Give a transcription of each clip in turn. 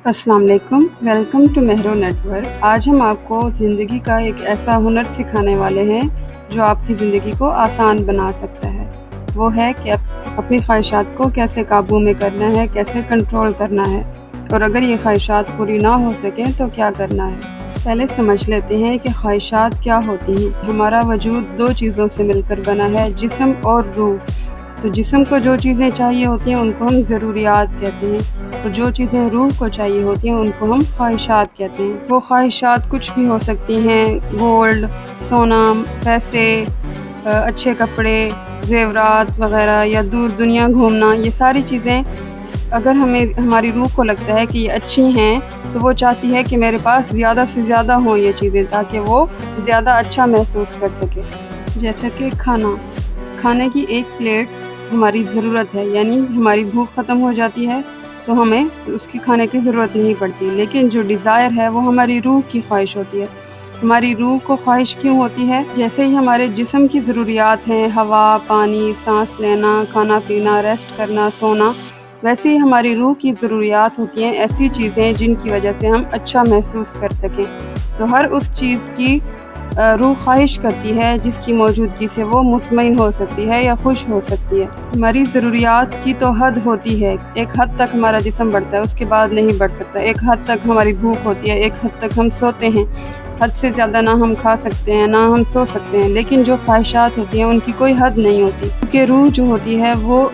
अस्सलाम वालेकुम, welcome to मेहरो network. आज हम आपको ज़िंदगी का एक ऐसा हुनर सिखाने वाले हैं जो आपकी ज़िंदगी को आसान बना सकता है। वो है कि अपनी ख्वाहिशात को कैसे काबू में करना है, कैसे कंट्रोल करना है, और अगर ये ख्वाहिशात पूरी ना हो सकें तो क्या करना है। पहले समझ लेते हैं कि ख्वाहिशात क्या होती हैं। हमारा वजूद दो चीज़ों से मिलकर बना है, जिस्म और रूह। तो जिस्म को जो चीज़ें चाहिए होती हैं उनको हम ज़रूरियात कहते हैं, और जो चीज़ें रूह को चाहिए होती हैं उनको हम ख्वाहिशात कहते हैं। वो ख्वाहिशात कुछ भी हो सकती हैं, गोल्ड, सोना, पैसे, अच्छे कपड़े, ज़ेवरात वग़ैरह, या दूर दुनिया घूमना। ये सारी चीज़ें अगर हमारी रूह को लगता है कि ये अच्छी हैं, तो वो चाहती है कि मेरे पास ज़्यादा से ज़्यादा हों ये चीज़ें, ताकि वो ज़्यादा अच्छा महसूस कर सके। जैसे कि खाने की एक प्लेट हमारी ज़रूरत है, यानी हमारी भूख ख़त्म हो जाती है तो हमें उसकी खाने की ज़रूरत नहीं पड़ती। लेकिन जो डिज़ायर है वो हमारी रूह की ख्वाहिश होती है। हमारी रूह को ख्वाहिश क्यों होती है? जैसे ही हमारे जिस्म की ज़रूरियात हैं, हवा, पानी, सांस लेना, खाना पीना, रेस्ट करना, सोना, वैसे ही हमारी रूह की ज़रूरियात होती हैं ऐसी चीज़ें जिनकी वजह से हम अच्छा महसूस कर सकें। तो हर उस चीज़ की रूह ख्वाहिश करती है जिसकी मौजूदगी से वो मुतमईन हो सकती है या खुश हो सकती है। हमारी ज़रूरियात की तो हद होती है, एक हद तक हमारा जिस्म बढ़ता है, उसके बाद नहीं बढ़ सकता। एक हद तक हमारी भूख होती है, एक हद तक हम सोते हैं, हद से ज़्यादा ना हम खा सकते हैं ना हम सो सकते हैं। लेकिन जो ख्वाहिशात होती हैं उनकी कोई हद नहीं होती, क्योंकि रूह जो होती है वो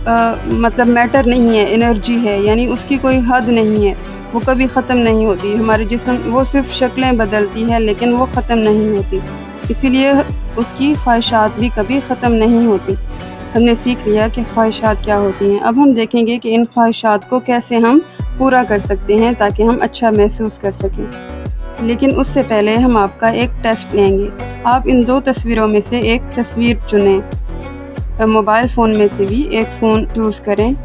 मतलब मैटर नहीं है, एनर्जी है, यानी उसकी कोई हद नहीं है, वो कभी ख़त्म नहीं होती। हमारे जिस्म वो सिर्फ शक्लें बदलती है लेकिन वो ख़त्म नहीं होती, इसीलिए उसकी ख्वाहिशात भी कभी ख़त्म नहीं होती। हमने सीख लिया कि ख्वाहिशात क्या होती हैं। अब हम देखेंगे कि इन ख्वाहिशात को कैसे हम पूरा कर सकते हैं ताकि हम अच्छा महसूस कर सकें। लेकिन उससे पहले हम आपका एक टेस्ट लेंगे। आप इन दो तस्वीरों में से एक तस्वीर चुनें, मोबाइल फ़ोन में से भी एक फ़ोन चूज़ करें।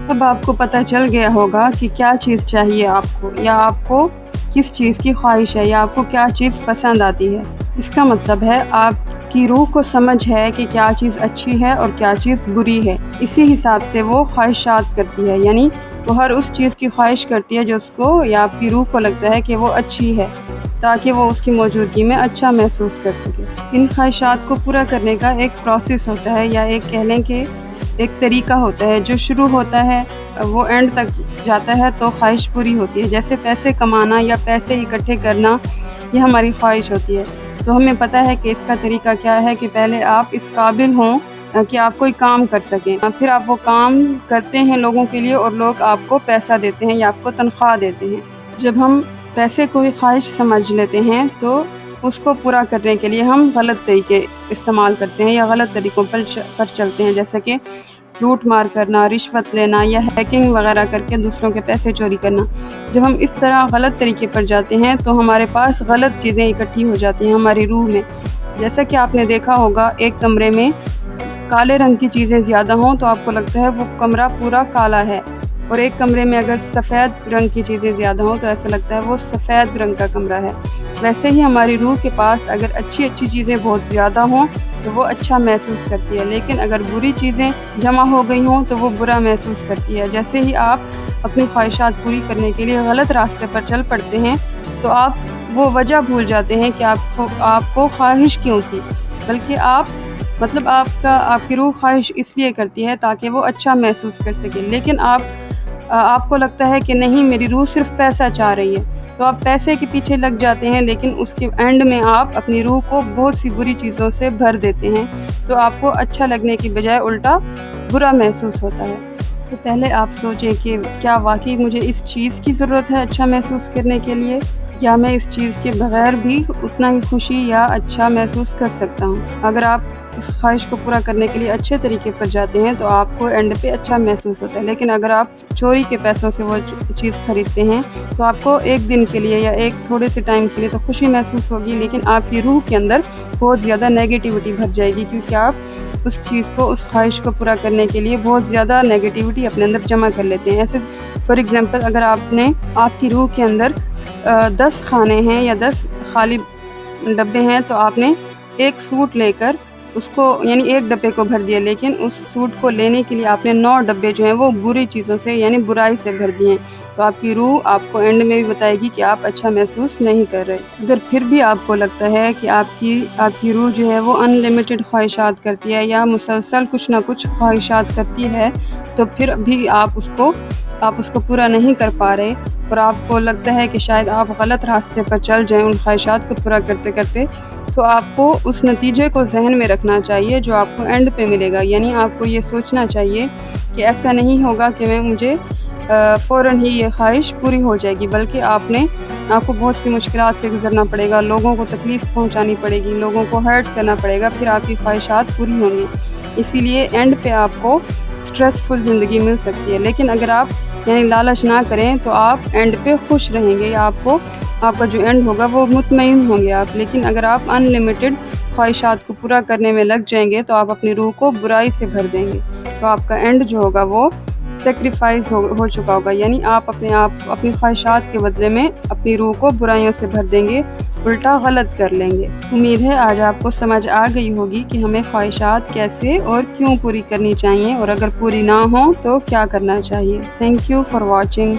अब आपको पता चल गया होगा कि क्या चीज़ चाहिए आपको, या आपको किस चीज़ की ख्वाहिश है, या आपको क्या चीज़ पसंद आती है। इसका मतलब है आपकी रूह को समझ है कि क्या चीज़ अच्छी है और क्या चीज़ बुरी है। इसी हिसाब से वो ख्वाहिशात करती है, यानी वो हर उस चीज़ की ख्वाहिश करती है जो उसको या आपकी रूह को लगता है कि वो अच्छी है, ताकि वो उसकी मौजूदगी में अच्छा महसूस कर सके। इन ख्वाहिशात को पूरा करने का एक प्रोसेस होता है, या एक कह लें कि एक तरीका होता है जो शुरू होता है वो एंड तक जाता है तो ख्वाहिश पूरी होती है। जैसे पैसे कमाना या पैसे इकट्ठे करना, ये हमारी ख्वाहिश होती है। तो हमें पता है कि इसका तरीका क्या है कि पहले आप इस काबिल हों कि आप कोई काम कर सकें, फिर आप वो काम करते हैं लोगों के लिए और लोग आपको पैसा देते हैं या आपको तनख्वाह देते हैं। जब हम पैसे को ही ख्वाहिश समझ लेते हैं तो उसको पूरा करने के लिए हम गलत तरीके इस्तेमाल करते हैं या गलत तरीक़ों पर चलते हैं, जैसे कि लूट मार करना, रिश्वत लेना, या हैकिंग वगैरह करके दूसरों के पैसे चोरी करना। जब हम इस तरह गलत तरीके पर जाते हैं तो हमारे पास गलत चीज़ें इकट्ठी हो जाती हैं हमारी रूह में। जैसा कि आपने देखा होगा, एक कमरे में काले रंग की चीज़ें ज़्यादा हों तो आपको लगता है वो कमरा पूरा काला है, और एक कमरे में अगर सफ़ेद रंग की चीज़ें ज़्यादा हों तो ऐसा लगता है वो सफ़ेद रंग का कमरा है। वैसे ही हमारी रूह के पास अगर अच्छी चीज़ें बहुत ज़्यादा हों तो वो अच्छा महसूस करती है, लेकिन अगर बुरी चीज़ें जमा हो गई हों तो वो बुरा महसूस करती है। जैसे ही आप अपनी ख्वाहिशात पूरी करने के लिए गलत रास्ते पर चल पड़ते हैं तो आप वो वजह भूल जाते हैं कि आपको ख्वाहिश क्यों थी, बल्कि आपकी रूह ख्वाहिश इसलिए करती है ताकि वो अच्छा महसूस कर सके। लेकिन आपको लगता है कि नहीं, मेरी रूह सिर्फ पैसा चाह रही है, तो आप पैसे के पीछे लग जाते हैं, लेकिन उसके एंड में आप अपनी रूह को बहुत सी बुरी चीज़ों से भर देते हैं, तो आपको अच्छा लगने की बजाय उल्टा बुरा महसूस होता है। तो पहले आप सोचें कि क्या वाकई मुझे इस चीज़ की ज़रूरत है अच्छा महसूस करने के लिए, या मैं इस चीज़ के बगैर भी उतना ही खुशी या अच्छा महसूस कर सकता हूँ। अगर आप उस ख्वाहिश को पूरा करने के लिए अच्छे तरीके पर जाते हैं तो आपको एंड पे अच्छा महसूस होता है। लेकिन अगर आप चोरी के पैसों से वो चीज़ खरीदते हैं तो आपको एक दिन के लिए या एक थोड़े से टाइम के लिए तो खुशी महसूस होगी, लेकिन आपकी रूह के अंदर बहुत ज़्यादा नेगेटिविटी भर जाएगी, क्योंकि आप उस चीज़ को, उस ख्वाहिश को पूरा करने के लिए बहुत ज़्यादा नेगेटिविटी अपने अंदर जमा कर लेते हैं। ऐसे फॉर एग्ज़ाम्पल, अगर आपकी रूह के अंदर 10 खाने हैं या 10 खाली डब्बे हैं, तो आपने एक सूट लेकर उसको, यानी एक डब्बे को भर दिया, लेकिन उस सूट को लेने के लिए आपने 9 डब्बे जो हैं वो बुरी चीज़ों से यानी बुराई से भर दिए हैं। تو آپ کی روح آپ کو اینڈ میں بھی بتائے گی کہ آپ اچھا محسوس نہیں کر رہے۔ اگر پھر بھی آپ کو لگتا ہے کہ آپ کی روح جو ہے وہ ان لمیٹڈ خواہشات کرتی ہے یا مسلسل کچھ نہ کچھ خواہشات کرتی ہے، تو پھر بھی آپ اس کو پورا نہیں کر پا رہے، اور آپ کو لگتا ہے کہ شاید آپ غلط راستے پر چل جائیں ان خواہشات کو پورا کرتے کرتے، تو آپ کو اس نتیجے کو ذہن میں رکھنا چاہیے جو آپ کو اینڈ پہ ملے گا۔ یعنی آپ کو یہ سوچنا چاہیے کہ ایسا نہیں ہوگا کہ مجھے فوراً ہی یہ خواہش پوری ہو جائے گی، بلکہ آپ کو بہت سی مشکلات سے گزرنا پڑے گا، لوگوں کو تکلیف پہنچانی پڑے گی، لوگوں کو ہرٹ کرنا پڑے گا، پھر آپ کی خواہشات پوری ہوں گی۔ اسی لیے اینڈ پہ آپ کو سٹریسفل زندگی مل سکتی ہے، لیکن اگر آپ لالچ نہ کریں تو آپ اینڈ پہ خوش رہیں گے، یا آپ کا جو اینڈ ہوگا وہ مطمئن ہوں گے آپ۔ لیکن اگر آپ ان لمیٹڈ خواہشات کو پورا کرنے میں لگ جائیں گے تو آپ اپنی روح کو برائی سے بھر دیں گے، تو آپ کا اینڈ جو ہوگا وہ سیکریفائز ہو چکا ہوگا، یعنی آپ اپنی خواہشات کے بدلے میں اپنی روح کو برائیوں سے بھر دیں گے، الٹا غلط کر لیں گے۔ امید ہے آج آپ کو سمجھ آ گئی ہوگی کہ ہمیں خواہشات کیسے اور کیوں پوری کرنی چاہیے، اور اگر پوری نہ ہوں تو کیا کرنا چاہیے۔ Thank you for watching.